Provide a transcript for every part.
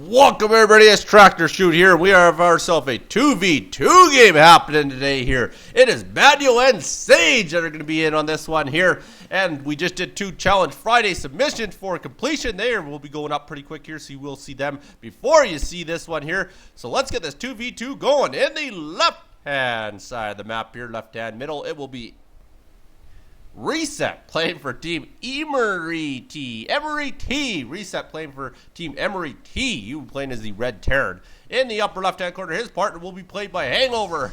Welcome everybody, it's Tractor Shoot here. We have ourselves a 2v2 game happening today here. It is Manuel and Sage that are going to be in on this one here. And we just did 2 Challenge Friday submissions for completion. They will be going up pretty quick here, so you will see them before you see this one here. So let's get this 2v2 going. In the left-hand side of the map here, left-hand middle, it will be Reset playing for Team Emery T. Reset playing for Team Emery T. You playing as the Red Terran. In the upper left-hand corner, his partner will be played by Hangover.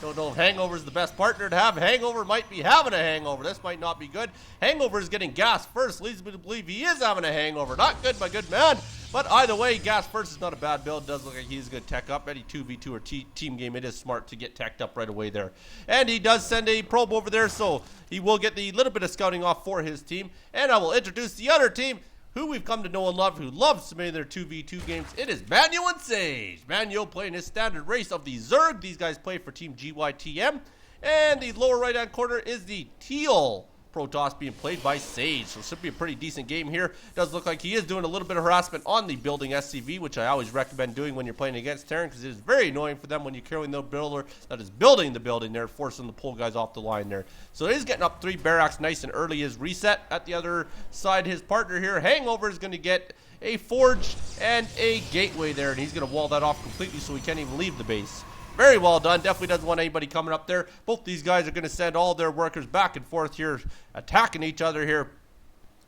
Don't know if Hangover is the best partner to have. Hangover might be having a hangover. This might not be good. Hangover is getting gas first. Leads me to believe he is having a hangover. Not good, my good man. But either way, gas first is not a bad build. Does look like he's going to tech up. Any 2v2 or team game, it is smart to get teched up right away there. And he does send a probe over there, so he will get the little bit of scouting off for his team. And I will introduce the other team, who we've come to know and love, who loves submitting their 2v2 games. It is Manuel and Sage. Manuel playing his standard race of the Zerg. These guys play for Team GYTM. And the lower right-hand corner is the Teal Protoss being played by Sage. So it should be a pretty decent game here. Does look like he is doing a little bit of harassment on the building SCV, which I always recommend doing when you're playing against Terran, because it is very annoying for them when you're killing the builder that is building the building there, forcing the pull guys off the line there. So he's getting up 3 barracks nice and early. His Reset at the other side, his partner here, Hangover, is going to get a forge and a gateway there, and he's going to wall that off completely so he can't even leave the base. Very well done. Definitely doesn't want anybody coming up there. Both these guys are going to send all their workers back and forth here, attacking each other here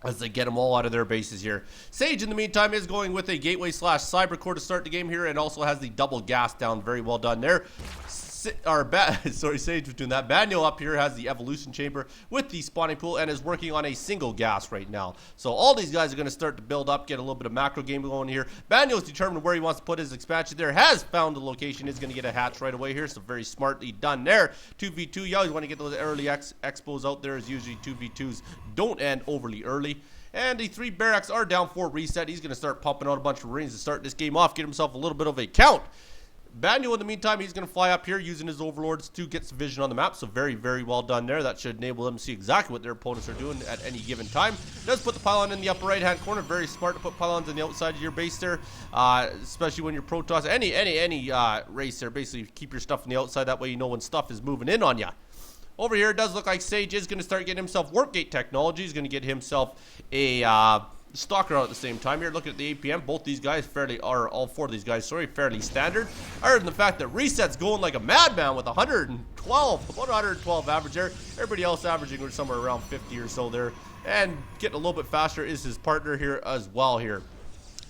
as they get them all out of their bases here. Sage, in the meantime, is going with a gateway / cyber core to start the game here, and also has the double gas down. Very well done there. Sage was doing that. Manuel up here has the evolution chamber with the spawning pool and is working on a single gas right now. So all these guys are going to start to build up, get a little bit of macro game going here. Manuel is determined where he wants to put his expansion there. Has found the location. Is going to get a hatch right away here. So very smartly done there. 2v2. You always want to get those early expos out there, as usually 2v2s don't end overly early. And the 3 barracks are down for Reset. He's going to start pumping out a bunch of Marines to start this game off, get himself a little bit of a count. Manuel, in the meantime, he's going to fly up here using his overlords to get some vision on the map. So very, very well done there. That should enable them to see exactly what their opponents are doing at any given time. Does put the pylon in the upper right-hand corner. Very smart to put pylons on the outside of your base there, especially when you're Protoss. Any race there, basically keep your stuff on the outside. That way you know when stuff is moving in on you. Over here, it does look like Sage is going to start getting himself warp gate technology. He's going to get himself a Stalker out at the same time here. Looking at the APM, both these guys all 4 of these guys, fairly standard. Other than the fact that Reset's going like a madman with 112, about 112 average there. Everybody else averaging somewhere around 50 or so there. And getting a little bit faster is his partner here as well here.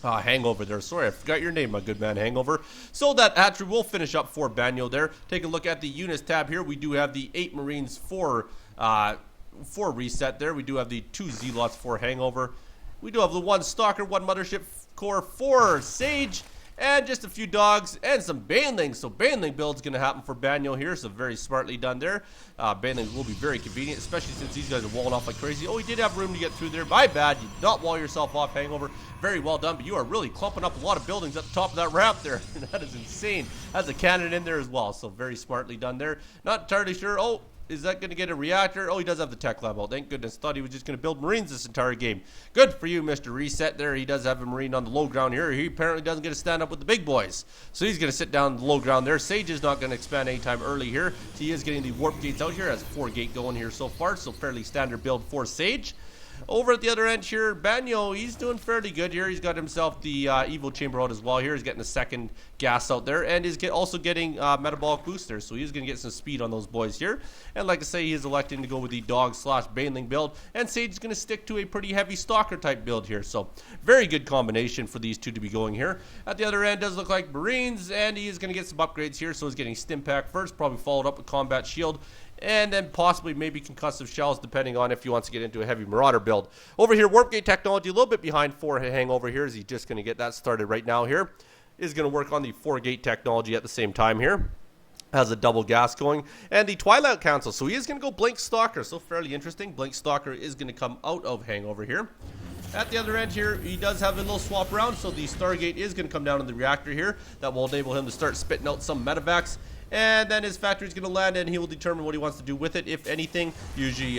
Hangover there. Sorry, I forgot your name, my good man, Hangover. So that hatchery will finish up for Banyo there. Take a look at the units tab here. We do have the 8 Marines for Reset there. We do have the 2 Zealots for Hangover. We do have the 1 Stalker, 1 Mothership Core for Sage, and just a few dogs and some Banelings. So Baneling build's going to happen for Banyo here, so very smartly done there. Banelings will be very convenient, especially since these guys are walling off like crazy. Oh, he did have room to get through there. My bad. You did not wall yourself off, Hangover. Very well done, but you are really clumping up a lot of buildings at the top of that ramp there. That is insane. Has a cannon in there as well, so very smartly done there. Not entirely sure. Oh, is that going to get a reactor? Oh, he does have the tech lab out. Thank goodness. Thought he was just going to build Marines this entire game. Good for you, Mr. Reset there. He does have a Marine on the low ground here. He apparently doesn't get to stand up with the big boys. So he's going to sit down on the low ground there. Sage is not going to expand anytime early here. So he is getting the warp gates out here. Has a 4 gate going here so far. So fairly standard build for Sage. Over at the other end here, Banyo, he's doing fairly good here. He's got himself the Evo Chamber out as well here. He's getting the 2nd gas out there, and is also getting metabolic boosters, so he's going to get some speed on those boys here. And like I say, he is electing to go with the dog / Baneling build, and Sage is going to stick to a pretty heavy Stalker type build here. So very good combination for these 2 to be going here. At the other end, does look like Marines, and he is going to get some upgrades here. So he's getting Stim Pack first, probably followed up with Combat Shield, and then possibly maybe concussive shells, depending on if he wants to get into a heavy Marauder build. Over here, Warp Gate technology, a little bit behind for Hangover here, as he's just going to get that started right now here. Is going to work on the 4 gate technology at the same time here. Has a double gas going. And the Twilight Council, so he is going to go Blink Stalker, so fairly interesting. Blink Stalker is going to come out of Hangover here. At the other end here, he does have a little swap around, so the Stargate is going to come down in the reactor here. That will enable him to start spitting out some medevacs. And then his factory is going to land, and he will determine what he wants to do with it, if anything. Usually,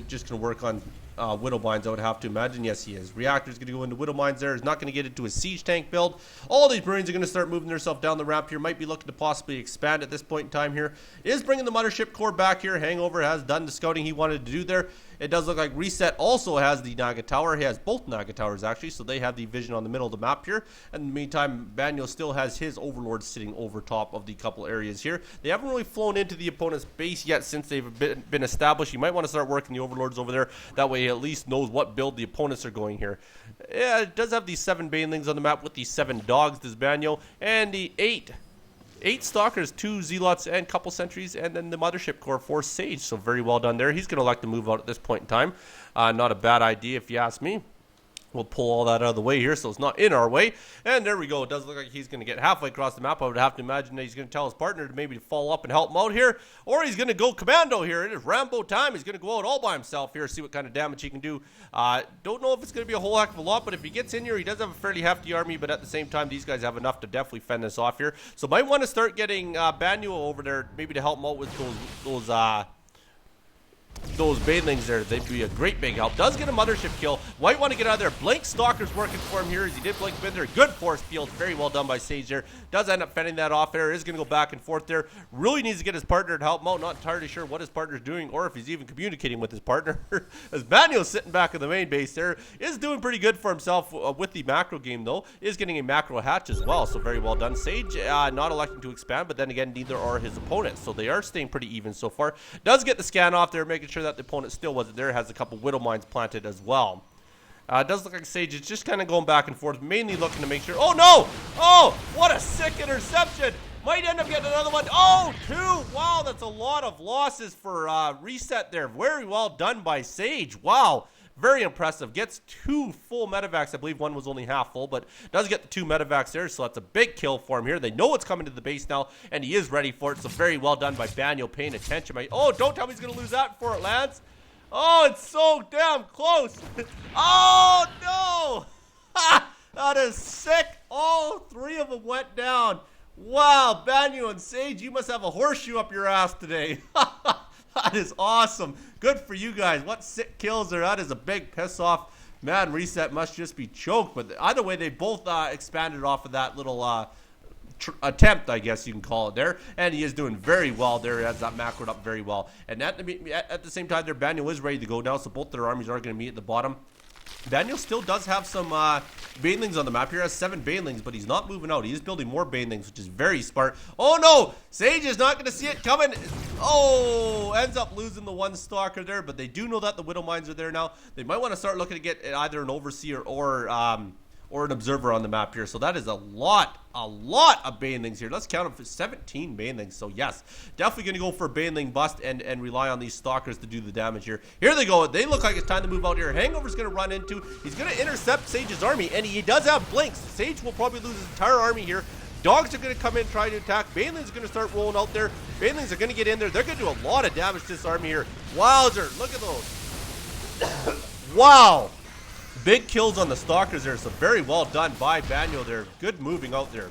just going to work on Widow Mines, I would have to imagine. Yes, he is. Reactor's going to go into Widow Mines there. He's not going to get into a siege tank build. All these Marines are going to start moving themselves down the ramp here. Might be looking to possibly expand at this point in time here. Is bringing the Mothership Core back here. Hangover has done the scouting he wanted to do there. It does look like Reset also has the Naga Tower. He has both Naga Towers, actually, so they have the vision on the middle of the map here. And in the meantime, Baniel still has his Overlords sitting over top of the couple areas here. They haven't really flown into the opponent's base yet since they've been established. You might want to start working the Overlords over there. That way he at least knows what build the opponents are going here. Yeah, it does have these 7 Banelings on the map with the 7 Dogs, this Baniel, and the 8 Stalkers, 2 Zealots, and couple Sentries, and then the Mothership Core for Sage. So very well done there. He's going to elect to move out at this point in time. Not a bad idea if you ask me. We'll pull all that out of the way here so it's not in our way. And there we go. It does look like he's going to get halfway across the map. I would have to imagine that he's going to tell his partner to maybe follow up and help him out here. Or he's going to go commando here. It is Rambo time. He's going to go out all by himself here, see what kind of damage he can do. Don't know if it's going to be a whole heck of a lot, but if he gets in here, he does have a fairly hefty army. But at the same time, these guys have enough to definitely fend this off here. So might want to start getting Banu over there maybe to help him out with those Banelings there. They'd be a great big help. Does get a Mothership kill. Might want to get out of there. Blink Stalker's working for him here as he did blink in there. Good force field. Very well done by Sage there. Does end up fending that off there. Is going to go back and forth there. Really needs to get his partner to help him out. Not entirely sure what his partner's doing or if he's even communicating with his partner. As Manuel's sitting back in the main base there. Is doing pretty good for himself with the macro game though. Is getting a macro hatch as well. So very well done. Sage not electing to expand, but then again neither are his opponents. So they are staying pretty even so far. Does get the scan off there, making sure that the opponent still wasn't there. Has a couple Widow Mines planted as well. It does look like Sage is just kind of going back and forth, mainly looking to make sure. Oh no! Oh, what a sick interception! Might end up getting another one. Oh, 2! Wow, that's a lot of losses for Reset there. Very well done by Sage. Wow. Very impressive. Gets 2 full medevacs. I believe one was only half full, but does get the 2 medevacs there, so that's a big kill for him here. They know what's coming to the base now, and he is ready for it, so very well done by Baniel paying attention. Oh, don't tell me he's going to lose that before it lands. Oh, it's so damn close. Oh, no. Ha! That is sick. All 3 of them went down. Wow, Baniel and Sage, you must have a horseshoe up your ass today. That is awesome. Good for you guys. What sick kills there. That is a big piss off. Man, Reset must just be choked. But either way, they both expanded off of that little attempt, I guess you can call it there. And he is doing very well there. He has that macroed up very well. And at the same time, their Baniel is ready to go now. So both their armies are going to meet at the bottom. Baniel still does have some Banelings on the map here. He has 7 Banelings, but he's not moving out. He is building more Banelings, which is very smart. Oh no! Sage is not going to see it coming. Oh! Ends up losing the 1 Stalker there, but they do know that the Widow Mines are there now. They might want to start looking to get either an Overseer or an Observer on the map here. So that is a lot of Banelings here. Let's count them for 17 Banelings. So yes, definitely going to go for a Baneling bust and rely on these Stalkers to do the damage here. Here they go. They look like it's time to move out here. Hangover's going to run into. He's going to intercept Sage's army, and he does have blinks. Sage will probably lose his entire army here. Dogs are going to come in, try to attack. Banelings are going to start rolling out there. Banelings are going to get in there. They're going to do a lot of damage to this army here. Wowzer, look at those. Wow. Big kills on the Stalkers there, so very well done by Baniel there. Good moving out there.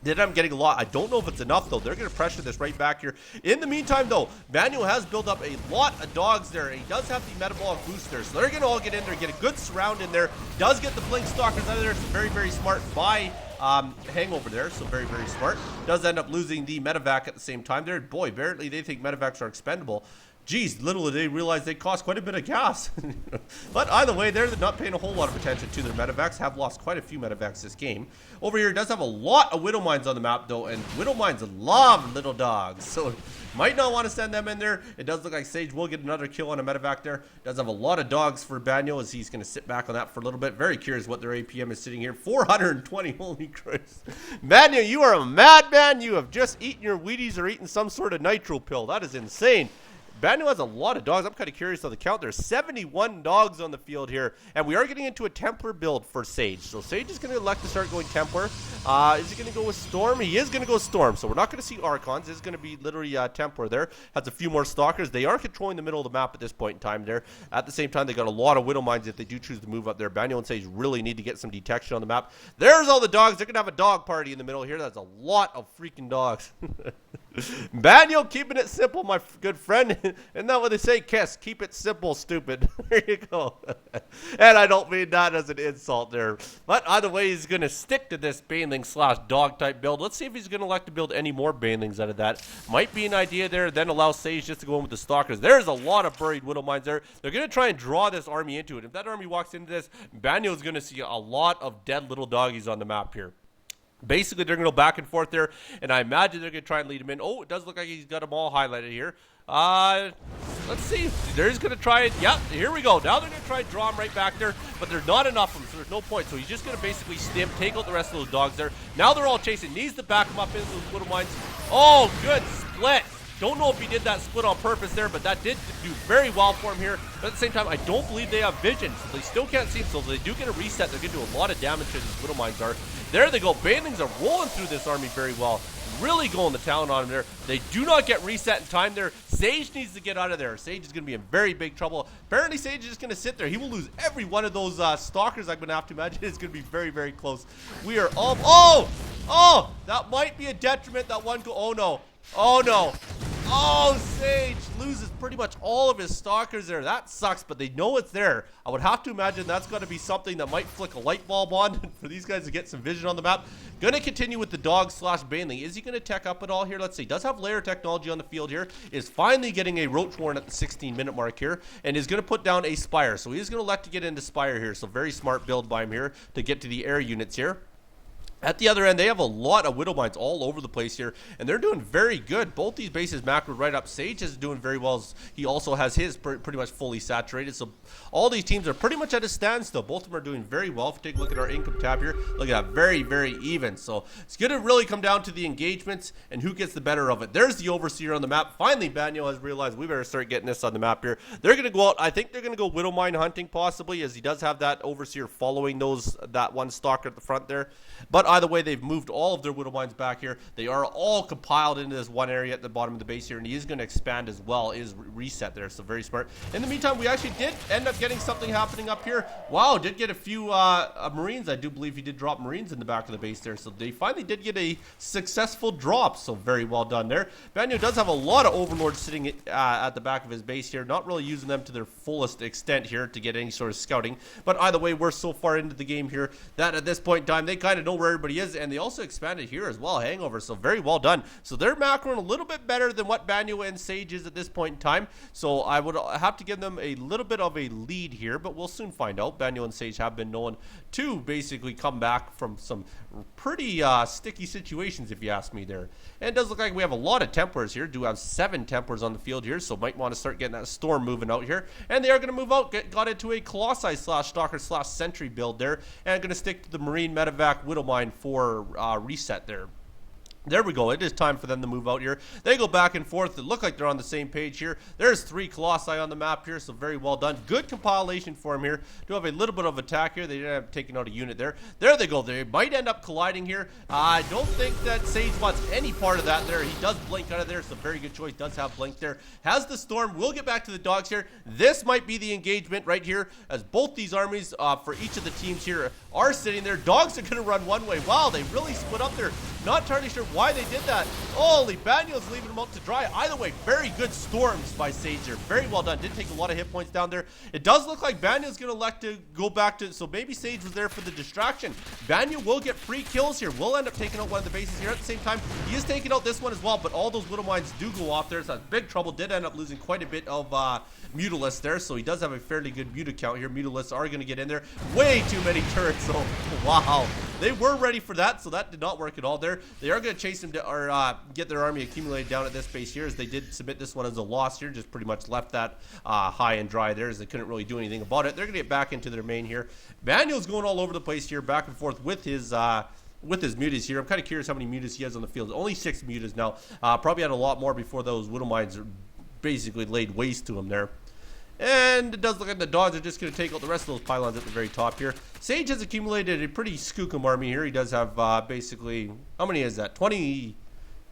Did I'm getting a lot. I don't know if it's enough, though. They're going to pressure this right back here. In the meantime, though, Baniel has built up a lot of dogs there. He does have the metabolic boost there, so they're going to all get in there, get a good surround in there. Does get the Blink Stalkers out of there. So very, very smart by Hangover there, so very, very smart. Does end up losing the medevac at the same time there. Boy, apparently they think medevacs are expendable. Geez, little did they realize they cost quite a bit of gas. But either way, they're not paying a whole lot of attention to their medevacs. Have lost quite a few medevacs this game. Over here, it does have a lot of Widow Mines on the map, though, and Widow Mines love little dogs. So might not want to send them in there. It does look like Sage will get another kill on a medevac there. Does have a lot of dogs for Baniel as he's going to sit back on that for a little bit. Very curious what their APM is sitting here. 420, holy Christ. Baniel, you are a madman. You have just eaten your Wheaties or eaten some sort of nitro pill. That is insane. Baniel has a lot of dogs. I'm kind of curious on the count. There's 71 dogs on the field here. And we are getting into a Templar build for Sage. So Sage is going to elect to start going Templar. Is he going to go with Storm? He is going to go Storm. So we're not going to see Archons. It's going to be literally Templar there. Has a few more Stalkers. They are controlling the middle of the map at this point in time there. At the same time, they got a lot of Widow Mines if they do choose to move up there. Baniel and Sage really need to get some detection on the map. There's all the dogs. They're going to have a dog party in the middle here. That's a lot of freaking dogs. Manuel keeping it simple, my good friend. Isn't that what they say? Kiss, keep it simple, stupid. There you go. And I don't mean that as an insult there. But either way, he's going to stick to this Baneling / dog type build. Let's see if he's going to elect to build any more Banelings out of that. Might be an idea there. Then allow Sage just to go in with the Stalkers. There's a lot of buried Widow Mines there. They're going to try and draw this army into it. If that army walks into this, Manuel's going to see a lot of dead little doggies on the map here. Basically, they're going to go back and forth there, and I imagine they're going to try and lead him in. Oh, it does look like he's got them all highlighted here. Let's see. They're just going to try it. Yep, here we go. Now they're going to try and draw him right back there, but there's not enough of them, so there's no point. So he's just going to basically stim, take out the rest of those dogs there. Now they're all chasing. Needs to back him up into those Widow Mines. Oh, good split. Don't know if he did that split on purpose there, but that did do very well for him here. But at the same time, I don't believe they have vision, so they still can't see him. So if they do get a reset, they're going to do a lot of damage to these Widow Mines are. There they go. Banelings are rolling through this army very well. Really going to town on him there. They do not get reset in time there. Sage needs to get out of there. Sage is going to be in very big trouble. Apparently, Sage is just going to sit there. He will lose every one of those Stalkers. I'm going to have to imagine it's going to be very, very close. We are all... Oh! That might be a detriment. That one... Oh, no. Oh, no. Oh, Sage loses pretty much all of his Stalkers there. That sucks, but they know it's there. I would have to imagine that's going to be something that might flick a light bulb on for these guys to get some vision on the map. Going to continue with the dog / Baneling. Is he going to tech up at all here? Let's see. Does have layer technology on the field here. Is finally getting a Roach Warren at the 16-minute mark here. And is going to put down a Spire. So he's going to elect to get into Spire here. So very smart build by him here to get to the air units here. At the other end, they have a lot of Widow Mines all over the place here, and they're doing very good. Both these bases macroed right up. Sage is doing very well. He also has his pretty much fully saturated, so all these teams are pretty much at a standstill. Both of them are doing very well. If you take a look at our income tab here, look at that, very, very even. So it's going to really come down to the engagements and who gets the better of it. There's the Overseer on the map. Finally, Banyo has realized we better start getting this on the map here. They're going to go out. I think they're going to go Widow Mine hunting possibly, as he does have that Overseer following that one Stalker at the front there. But either way, they've moved all of their Widow Mines back here. They are all compiled into this one area at the bottom of the base here, and he is going to expand as well, is reset there, so very smart. In the meantime, we actually did end up getting something happening up here. Wow, did get a few Marines. I do believe he did drop Marines in the back of the base there, so they finally did get a successful drop, so very well done there. Banyo does have a lot of Overlords sitting at the back of his base here, not really using them to their fullest extent here to get any sort of scouting, but either way, we're so far into the game here that at this point in time, they kind of know where everybody is, and they also expanded here as well, Hangover, so very well done. So they're macroing a little bit better than what Banyo and Sage is at this point in time, so I would have to give them a little bit of a lead here, but we'll soon find out. Banyo and Sage have been known to basically come back from some pretty sticky situations, if you ask me there. And it does look like we have a lot of Templars here. Do have 7 Templars on the field here, so might want to start getting that Storm moving out here. And they are going to move out, got into a Colossi / Stalker / Sentry build there, and going to stick to the Marine Medevac Widow Mine for reset there. There we go. It is time for them to move out here. They go back and forth. It look like they're on the same page here. There's 3 Colossi on the map here, so very well done. Good compilation for him here. Do have a little bit of attack here. They didn't have taken out a unit there. There they go. They might end up colliding here. I don't think that Sage wants any part of that there. He does blink out of there. It's a very good choice. Does have blink there. Has the Storm. We'll get back to the dogs here. This might be the engagement right here, as both these armies for each of the teams here are sitting there. Dogs are going to run one way. Wow, they really split up there. Not entirely sure why they did that. Holy, Banyo's leaving them out to dry. Either way, very good storms by Sage here. Very well done. Did take a lot of hit points down there. It does look like Banyo's going to elect to go back to, so maybe Sage was there for the distraction. Banyo will get free kills here. Will end up taking out one of the bases here. At the same time, he is taking out this one as well, but all those Widow Mines do go off there, so that's big trouble. Did end up losing quite a bit of Mutalisks there, so he does have a fairly good Muta count here. Mutalisks are going to get in there. Way too many turrets, so wow. They were ready for that, so that did not work at all there. They are going to chase him to, or get their army accumulated down at this base here, as they did submit this one as a loss here. Just pretty much left that high and dry there, as they couldn't really do anything about it. They're going to get back into their main here. Manuel's going all over the place here, back and forth with his mutas here. I'm kind of curious how many mutas he has on the field. Only 6 mutas now. Probably had a lot more before those Widow Mines basically laid waste to him there. And it does look like the dogs are just going to take out the rest of those pylons at the very top here. Sage has accumulated a pretty skookum army here. He does have basically, how many is that? 20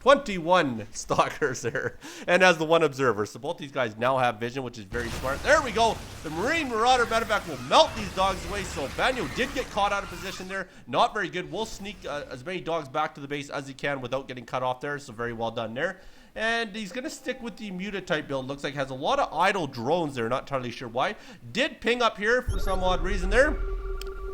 21 stalkers there, and as the one observer. So both these guys now have vision, which is very smart. There we go. The Marine Marauder medevac will melt these dogs away. So Banyo did get caught out of position there. Not very good. We'll sneak as many dogs back to the base as he can without getting cut off there. So very well done there. And he's going to stick with the muted type build. Looks like has a lot of idle drones there. Not entirely sure why. Did ping up here for some odd reason there.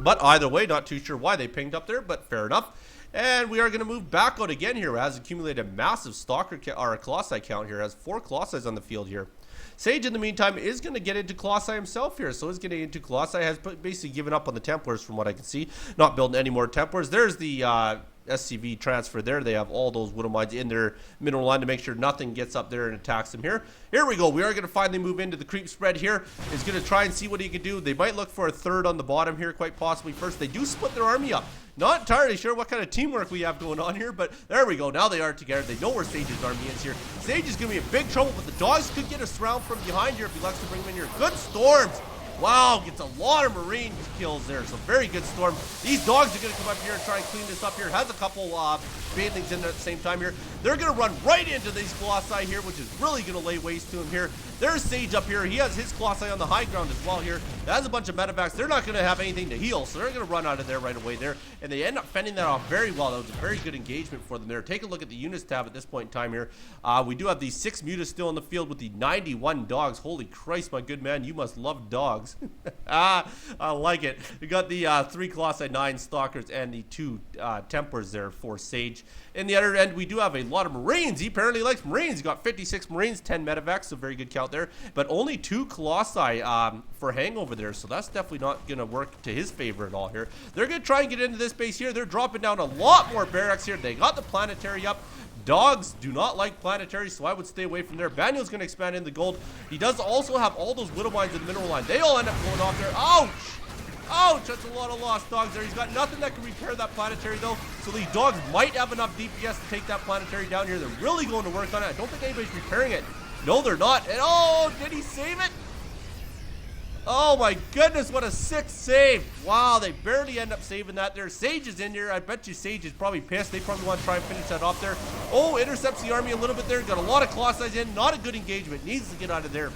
But either way, not too sure why they pinged up there, but fair enough. And we are going to move back out again here. Has accumulated a massive stalker or a Colossi count here. Has 4 Colossi on the field here. Sage, in the meantime, is going to get into Colossi himself here. So he's getting into Colossi. Has basically given up on the Templars from what I can see. Not building any more Templars. There's the SCV transfer there. They have all those Widow Mines in their mineral line to make sure nothing gets up there and attacks them here. Here we go. We are going to finally move into the creep spread here. Is going to try and see what he can do. They might look for a third on the bottom here, quite possibly first. They do split their army up. Not entirely sure what kind of teamwork we have going on here, but there we go. Now they are together. They know where Sage's army is here. Sage is going to be in big trouble, but the dogs could get a surround from behind here if he likes to bring them in here. Good storms. Wow, gets a lot of Marine kills there. So very good storm. These dogs are going to come up here and try and clean this up here. Has a couple Banelings in there at the same time here. They're going to run right into these Colossi here, which is really going to lay waste to him here. There's Sage up here. He has his Colossi on the high ground as well here. That has a bunch of medevacs. They're not going to have anything to heal, so they're going to run out of there right away there. And they end up fending that off very well. That was a very good engagement for them there. Take a look at the units tab at this point in time here. We do have these 6 mutas still in the field with the 91 dogs. Holy Christ, my good man. You must love dogs. I like it. We got the 3 Colossi, 9 Stalkers, and the 2 Templars there for Sage. In the other end, we do have a lot of Marines. He apparently likes Marines. He got 56 Marines, 10 medevacs, so very good count there. But only 2 Colossi for Hangover there, so that's definitely not going to work to his favor at all here. They're going to try and get into this base here. They're dropping down a lot more barracks here. They got the planetary up. Dogs do not like planetary, so I would stay away from there. Banyo's going to expand in the gold. He does also have all those Widow Mines in the mineral line. They all end up going off there. Ouch! Ouch, that's a lot of lost dogs there. He's got nothing that can repair that planetary though. So these dogs might have enough DPS to take that planetary down here. They're really going to work on it. I don't think anybody's repairing it. No, they're not. And oh, did he save it? Oh my goodness, what a sick save. Wow, they barely end up saving that there. Sage is in here. I bet you Sage is probably pissed. They probably want to try and finish that off there. Oh, intercepts the army a little bit there. Got a lot of Colossi in. Not a good engagement. Needs to get out of there.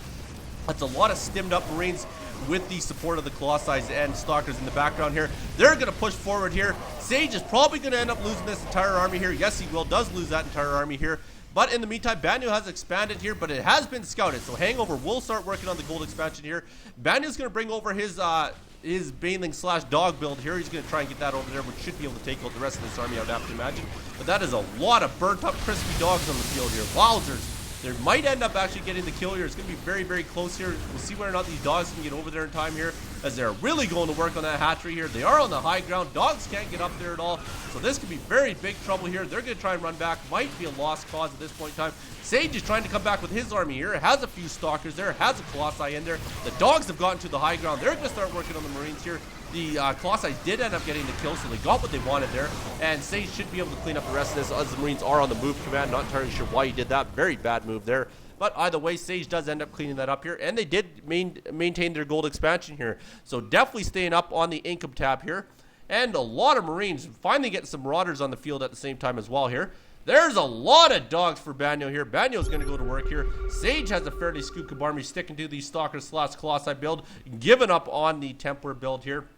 That's a lot of stimmed up Marines with the support of the Colossi and Stalkers in the background here. They're going to push forward here. Sage is probably going to end up losing this entire army here. Yes, he will. Does lose that entire army here. But in the meantime, Banyo has expanded here, but it has been scouted. So Hangover will start working on the gold expansion here. Banyo's going to bring over his Baneling / dog build here. He's going to try and get that over there, which should be able to take out the rest of this army, I would have to imagine. But that is a lot of burnt up crispy dogs on the field here. Wowzers. They might end up actually getting the kill here. It's going to be very, very close here. We'll see whether or not these dogs can get over there in time here, as they're really going to work on that hatchery here. They are on the high ground. Dogs can't get up there at all. So this could be very big trouble here. They're going to try and run back. Might be a lost cause at this point in time. Sage is trying to come back with his army here. Has a few Stalkers there. Has a Colossi in there. The dogs have gotten to the high ground. They're going to start working on the Marines here. The Colossi did end up getting the kill, so they got what they wanted there. And Sage should be able to clean up the rest of this as the Marines are on the move command. Not entirely sure why he did that. Very bad move there. But either way, Sage does end up cleaning that up here. And they did maintain their gold expansion here. So definitely staying up on the income tab here. And a lot of Marines finally getting some Marauders on the field at the same time as well here. There's a lot of dogs for Banyo here. Banyo's going to go to work here. Sage has a fairly scoop army sticking to the Stalker / Colossi build. Giving up on the Templar build here.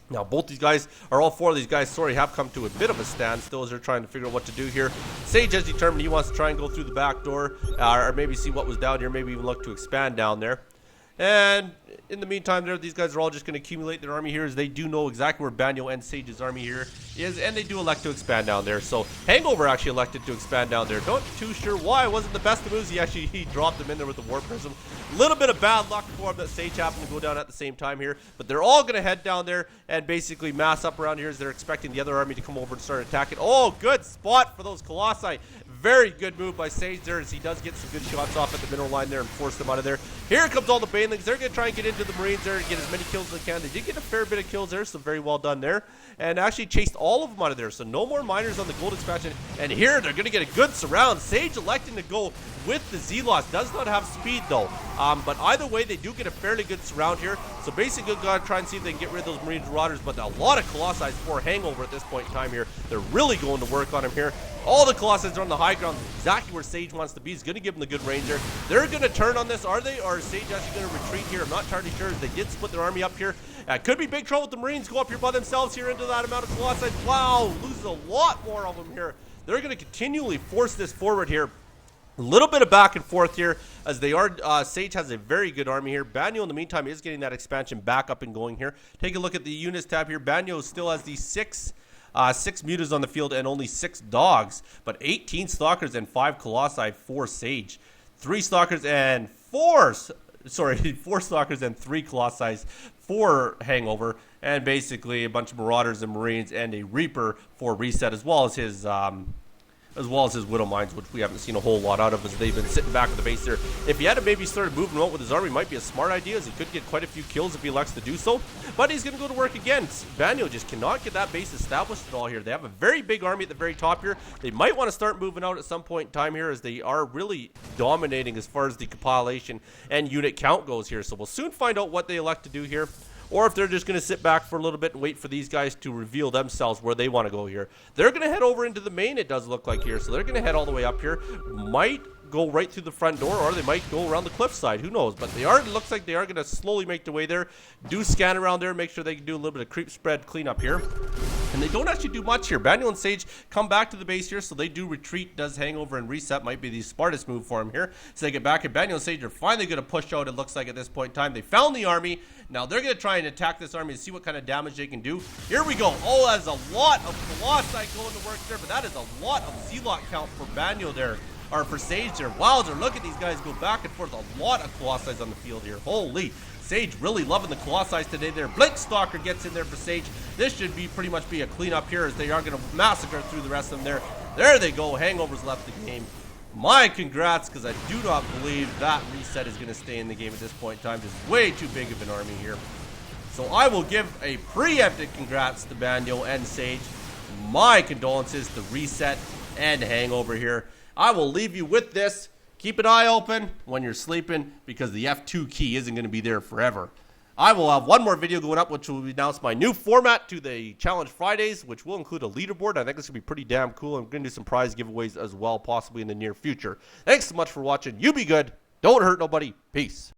Now, both these guys, or all 4 of these guys, sorry, have come to a bit of a standstill as they're trying to figure out what to do here. Sage has determined he wants to try and go through the back door, or maybe see what was down here, maybe even look to expand down there. And in the meantime, these guys are all just going to accumulate their army here, as they do know exactly where Banyo and Sage's army here is, and they do elect to expand down there. So Hangover actually elected to expand down there. Not too sure why. It wasn't the best of moves. He dropped them in there with the War Prism. A little bit of bad luck for him that Sage happened to go down at the same time here, but they're all going to head down there and basically mass up around here as they're expecting the other army to come over and start attacking. Oh, good spot for those Colossi. Very good move by Sage there, as he does get some good shots off at the middle line there and force them out of there. Here comes all the Banelings. They're going to try and get into the Marines there and get as many kills as they can. They did get a fair bit of kills there, so very well done there. And actually chased all of them out of there, so no more miners on the gold expansion. And here they're going to get a good surround. Sage electing to go with the Zealots. Does not have speed though. But either way, they do get a fairly good surround here. So basically, got to try and see if they can get rid of those Marines Marauders. But a lot of Colossi for Hangover at this point in time here. They're really going to work on him here. All the Colossi are on the high ground, exactly where Sage wants to be. He's going to give them the good range there. They're going to turn on this, are they? Or is Sage actually going to retreat here? I'm not entirely sure. They did split their army up here. Could be big trouble with the Marines. Go up here by themselves here into that amount of Colossi. Wow, loses a lot more of them here. They're going to continually force this forward here. A little bit of back and forth here as they are. Sage has a very good army here. Banyo, in the meantime, is getting that expansion back up and going here. Take a look at the units tab here. Banyo still has the six mutas on the field and only 6 dogs, but 18 stalkers and 5 colossi for Sage. 4 stalkers and 3 colossi for Hangover, and basically a bunch of marauders and marines and a reaper for reset, as well as his Widow Mines, which we haven't seen a whole lot out of as they've been sitting back at the base there. If he had to maybe started moving out with his army, might be a smart idea, as he could get quite a few kills if he elects to do so. But he's going to go to work again. Banyo just cannot get that base established at all here. They have a very big army at the very top here. They might want to start moving out at some point in time here, as they are really dominating as far as the compilation and unit count goes here. So we'll soon find out what they elect to do here, or if they're just going to sit back for a little bit and wait for these guys to reveal themselves where they want to go here. They're going to head over into the main, it does look like here. So they're going to head all the way up here. Might go right through the front door, or they might go around the cliffside. Who knows? But it looks like they are going to slowly make their way there. Do scan around there, make sure they can do a little bit of creep spread cleanup here. And they don't actually do much here. Banyo and Sage come back to the base here, so they do retreat. Does Hangover and reset. Might be the smartest move for him here. So they get back, and Banyo and Sage are finally going to push out, it looks like, at this point in time. They found the army. Now they're going to try and attack this army and see what kind of damage they can do. Here we go. Oh, that's a lot of Colossi going to work there, but that is a lot of Zealot count for Banyo there. Or for Sage there. Wowzer, look at these guys go back and forth. A lot of Colossi on the field here. Holy. Sage really loving the Colossi today there. Blitz Stalker gets in there for Sage. This should be pretty much be a cleanup here, as they are going to massacre through the rest of them there. There they go. Hangover's left the game. My congrats, because I do not believe that reset is going to stay in the game at this point in time. Just way too big of an army here. So I will give a preemptive congrats to Banyo and Sage. My condolences to Reset and Hangover here. I will leave you with this. Keep an eye open when you're sleeping, because the F2 key isn't going to be there forever. I will have one more video going up, which will announce my new format to the Challenge Fridays, which will include a leaderboard. I think this will be pretty damn cool. I'm going to do some prize giveaways as well, possibly in the near future. Thanks so much for watching. You be good. Don't hurt nobody. Peace.